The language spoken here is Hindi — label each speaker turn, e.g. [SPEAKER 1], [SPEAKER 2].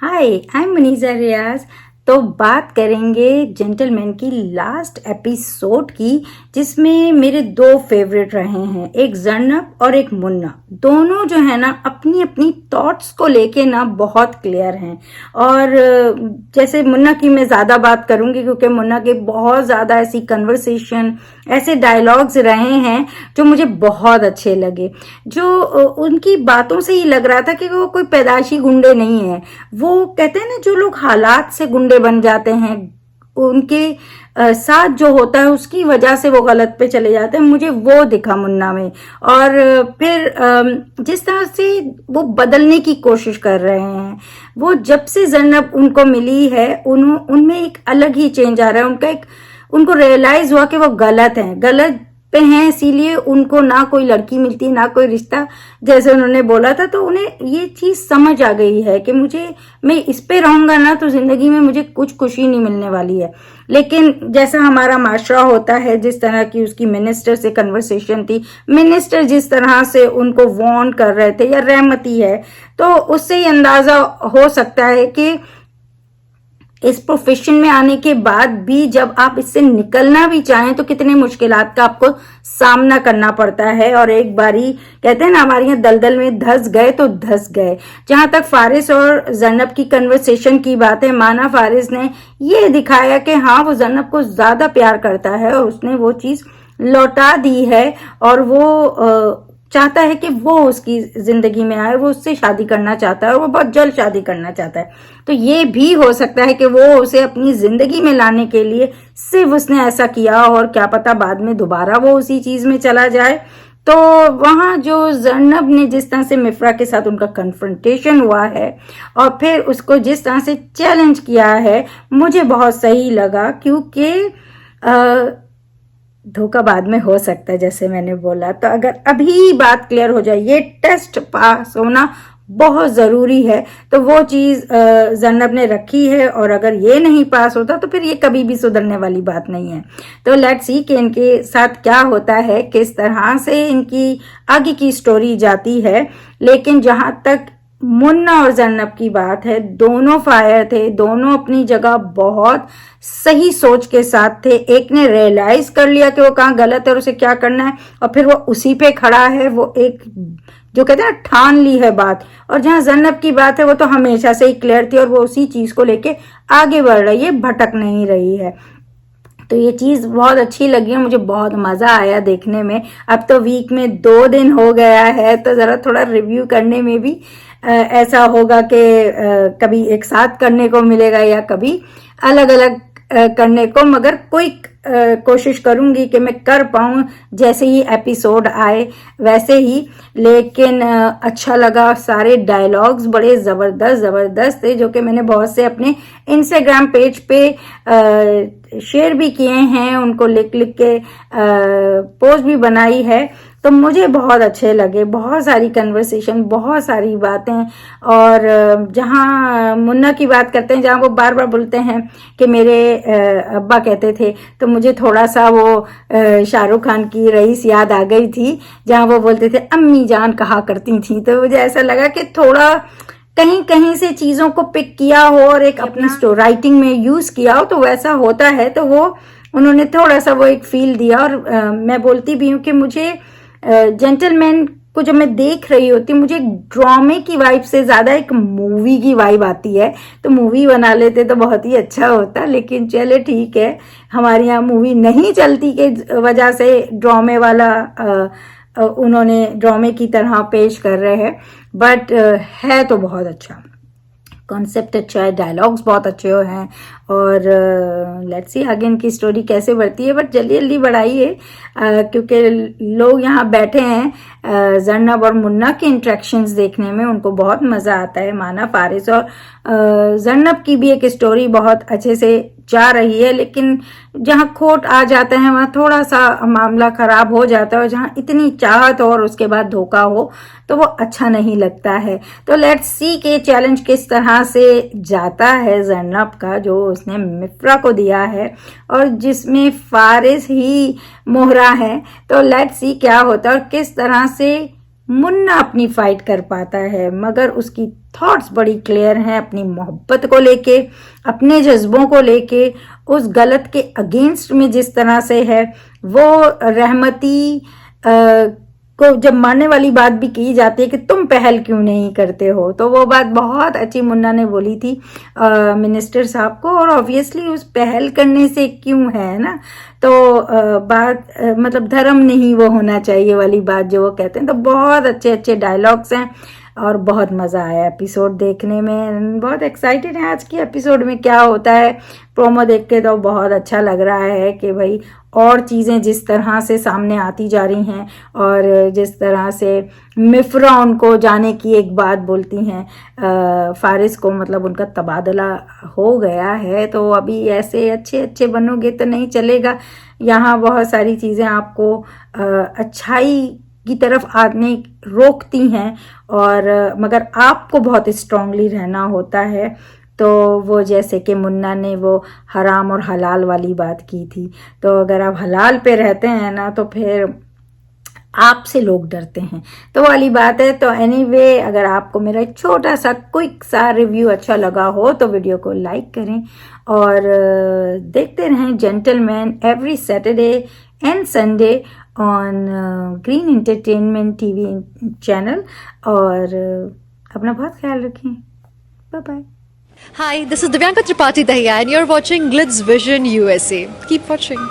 [SPEAKER 1] हाय, आई एम मनीषा रियाज। तो बात करेंगे जेंटलमैन की लास्ट एपिसोड की, जिसमें मेरे दो फेवरेट रहे हैं, एक जर्नब और एक मुन्ना। दोनों जो है ना अपनी अपनी थॉट्स को लेके ना बहुत क्लियर हैं। और जैसे मुन्ना की मैं ज़्यादा बात करूंगी क्योंकि मुन्ना के बहुत ज़्यादा ऐसी कन्वर्सेशन, ऐसे डायलॉग्स रहे हैं जो मुझे बहुत अच्छे लगे। जो उनकी बातों से ही लग रहा था कि वो कोई पैदाइशी गुंडे नहीं है। वो कहते हैं ना, जो लोग हालात से गुंडे बन जाते हैं, उनके साथ जो होता है उसकी वजह से वो गलत पे चले जाते हैं। मुझे वो दिखा मुन्ना में। और फिर जिस तरह से वो बदलने की कोशिश कर रहे हैं, वो जब से जन्नब उनको मिली है उनमें एक अलग ही चेंज आ रहा है। उनको रियलाइज हुआ कि वो गलत पे हैं, इसीलिए उनको ना कोई लड़की मिलती, ना कोई रिश्ता, जैसे उन्होंने बोला था। तो उन्हें ये चीज समझ आ गई है कि मैं इस पे रहूंगा ना तो जिंदगी में मुझे कुछ खुशी नहीं मिलने वाली है। लेकिन जैसा हमारा माशरा होता है, जिस तरह की उसकी मिनिस्टर से कन्वर्सेशन थी, मिनिस्टर जिस तरह से उनको वार्न कर रहे थे, या रहमती है, तो उससे ही अंदाजा हो सकता है कि इस प्रोफेशन में आने के बाद भी जब आप इससे निकलना भी चाहें तो कितने मुश्किलात का आपको सामना करना पड़ता है। और एक बारी कहते हैं ना, हमारे यहाँ दलदल में धस गए तो धस गए। जहां तक फारिस और जन्नब की कन्वर्सेशन की बात है, माना फारिस ने ये दिखाया कि हाँ, वो जन्नब को ज्यादा प्यार करता है और उसने वो चीज लौटा दी है। और वो चाहता है कि वो उसकी जिंदगी में आए, वो उससे शादी करना चाहता है और वो बहुत जल्द शादी करना चाहता है। तो ये भी हो सकता है कि वो उसे अपनी जिंदगी में लाने के लिए सिर्फ उसने ऐसा किया, और क्या पता बाद में दोबारा वो उसी चीज में चला जाए। तो वहां जो जर्नब ने जिस तरह से मिफ्रा के साथ उनका कन्फ्रंटेशन हुआ है और फिर उसको जिस तरह से चैलेंज किया है, मुझे बहुत सही लगा। क्योंकि धोखा बाद में हो सकता है, जैसे मैंने बोला। तो अगर अभी बात क्लियर हो जाए, ये टेस्ट पास होना बहुत ज़रूरी है, तो वो चीज़ जन्नब ने रखी है। और अगर ये नहीं पास होता तो फिर ये कभी भी सुधरने वाली बात नहीं है। तो लेट्स सी कि इनके साथ क्या होता है, किस तरह से इनकी आगे की स्टोरी जाती है। लेकिन जहां तक मुन्ना और जन्नब की बात है, दोनों फायर थे, दोनों अपनी जगह बहुत सही सोच के साथ थे। एक ने रियलाइज कर लिया कि वो कहाँ गलत है और उसे क्या करना है, और फिर वो उसी पे खड़ा है। वो एक जो कहते हैं ना, ठान ली है बात। और जहां जन्नब की बात है, वो तो हमेशा से ही क्लियर थी और वो उसी चीज को लेके आगे बढ़ रही है, भटक नहीं रही है। तो ये चीज़ बहुत अच्छी लगी है, मुझे बहुत मज़ा आया देखने में। अब तो वीक में 2 दिन हो गया है, तो ज़रा थोड़ा रिव्यू करने में भी ऐसा होगा कि कभी एक साथ करने को मिलेगा या कभी अलग अलग करने को। मगर कोई कोशिश करूंगी कि मैं कर पाऊं, जैसे ही एपिसोड आए वैसे ही। लेकिन अच्छा लगा, सारे डायलॉग्स बड़े ज़बरदस्त थे, जो कि मैंने बहुत से अपने इंस्टाग्राम पेज पे शेयर भी किए हैं, उनको लिख लिख के पोस्ट भी बनाई है। तो मुझे बहुत अच्छे लगे, बहुत सारी कन्वर्सेशन, बहुत सारी बातें। और जहाँ मुन्ना की बात करते हैं, जहाँ वो बार बार बोलते हैं कि मेरे अब्बा कहते थे, तो मुझे थोड़ा सा वो शाहरुख खान की रईस याद आ गई थी, जहाँ वो बोलते थे अम्मी जान कहा करती थी। तो मुझे ऐसा लगा कि थोड़ा कहीं कहीं से चीज़ों को पिक किया हो और एक अपनी स्टोरी राइटिंग में यूज़ किया हो, तो वैसा होता है। तो वो उन्होंने थोड़ा सा वो एक फील दिया। और मैं बोलती भी हूँ कि मुझे जेंटलमैन को जब मैं देख रही होती, मुझे ड्रामे की वाइब से ज़्यादा एक मूवी की वाइब आती है। तो मूवी बना लेते तो बहुत ही अच्छा होता। लेकिन चले ठीक है, हमारे यहाँ मूवी नहीं चलती के वजह से ड्रामे वाला उन्होंने ड्रामे की तरह पेश कर रहे हैं। बट है तो बहुत अच्छा, कॉन्सेप्ट अच्छा है, डायलॉग्स बहुत अच्छे हैं। और लेट्स सी आगे इनकी स्टोरी कैसे बढ़ती है। बट जल्दी जल्दी बढ़ाइए, क्योंकि लोग यहाँ बैठे हैं जर्नब और मुन्ना के इंट्रैक्शंस देखने में, उनको बहुत मज़ा आता है। माना फारिस और जर्नब की भी एक स्टोरी बहुत अच्छे से जा रही है, लेकिन जहाँ खोट आ जाते हैं वहाँ थोड़ा सा मामला खराब हो जाता है। और जहाँ इतनी चाहत हो और उसके बाद धोखा हो, तो वो अच्छा नहीं लगता है। तो लेट्स सी के चैलेंज किस तरह से जाता है जर्नब का, जो उसने मिफ्रा को दिया है और जिसमें फारिस ही मोहरा है। तो लेट्स सी क्या होता है और किस तरह से मुन्ना अपनी फाइट कर पाता है, मगर उसकी थॉट्स बड़ी क्लियर हैं अपनी मोहब्बत को लेके, अपने जज्बों को लेके, उस गलत के अगेंस्ट में जिस तरह से है। वो रहमती को जब मारने वाली बात भी की जाती है कि तुम पहल क्यों नहीं करते हो, तो वो बात बहुत अच्छी मुन्ना ने बोली थी मिनिस्टर साहब को। और ऑब्वियसली उस पहल करने से क्यों है ना, तो बात मतलब धर्म नहीं वो होना चाहिए वाली बात जो वो कहते हैं। तो बहुत अच्छे अच्छे डायलॉग्स हैं और बहुत मज़ा आया एपिसोड देखने में। बहुत एक्साइटेड है आज की एपिसोड में क्या होता है। प्रोमो देख के तो बहुत अच्छा लग रहा है कि भाई और चीज़ें जिस तरह से सामने आती जा रही हैं, और जिस तरह से मिफ्रा उनको जाने की एक बात बोलती हैं फारिस को, मतलब उनका तबादला हो गया है, तो अभी ऐसे अच्छे अच्छे बनोगे तो नहीं चलेगा। यहाँ बहुत सारी चीज़ें आपको अच्छाई की तरफ आने रोकती हैं, और मगर आपको बहुत स्ट्रांगली रहना होता है। तो वो जैसे कि मुन्ना ने वो हराम और हलाल वाली बात की थी, तो अगर आप हलाल पे रहते हैं ना तो फिर आपसे लोग डरते हैं, तो वाली बात है। तो एनीवे अगर आपको मेरा एक छोटा सा क्विक सा रिव्यू अच्छा लगा हो तो वीडियो को लाइक करें, और देखते रहें Gentleman every Saturday and Sunday on Green Entertainment TV channel. और अपना बहुत ख्याल रखें। Bye bye.
[SPEAKER 2] Hi, this is Divyanka Tripathi Dahiya and you're watching Glitz Vision USA. Keep watching.